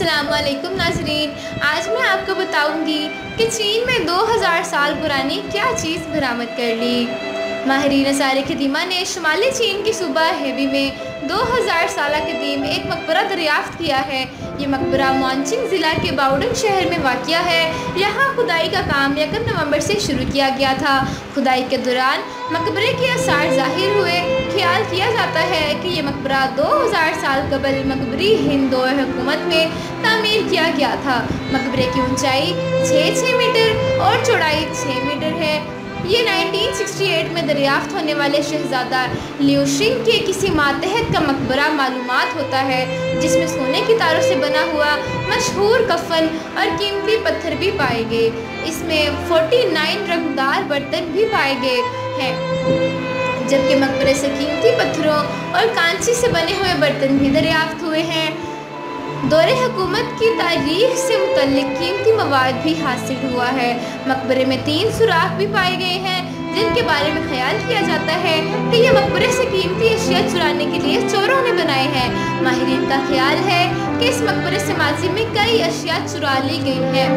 السلام علیکم ناظرین، آج میں آپ کو بتاؤں گی کہ چین میں 2000 سال پرانی کیا چیز برآمد کر لی۔ ماہرین آثار قدیمہ نے شمالی چین کے صوبہ ہیبی میں 2000 سالہ قدیم ایک مقبرہ دریافت کیا ہے۔ یہ مقبرہ مونچنگ ضلع کے باؤڈنگ شہر میں واقع ہے۔ یہاں کھدائی کا کام 1 نومبر سے شروع کیا گیا تھا۔ کھدائی کے دوران مقبرے کے آثار ظاہر ہوئے۔ خیال کیا جاتا ہے کہ یہ مقبرہ 2000 سال قبل مغربی ہند دور حکومت میں تعمیر کیا گیا تھا۔ مقبرے کی اونچائی 6 میٹر اور چوڑائی 6 میٹر ہے۔ یہ 1968 میں دریافت ہونے والے شہزادہ لیو شنگ کے کسی ماتحت کا مقبرہ معلومات ہوتا ہے، جس میں سونے کی تاروں سے بنا ہوا مشہور کفن اور قیمتی پتھر بھی پائے گئے۔ اس میں 49 رنگدار برتن بھی پائے گئے ہیں، جبکہ مقبرے سے قیمتی پتھروں اور کانچی سے بنے ہوئے برتن بھی دریافت ہوئے ہیں۔ دور حکومت کی تاریخ سے متعلق قیمتی مواد بھی حاصل ہوا ہے۔ مقبرے میں 3 سوراخ بھی پائے گئے ہیں، جن کے بارے میں خیال کیا جاتا ہے کہ یہ مقبرے سے قیمتی اشیاء چرانے کے لیے چوروں نے بنائے ہیں۔ ماہرین کا خیال ہے کہ اس مقبرے سے ماضی میں کئی اشیاء چرا لی گئی ہیں۔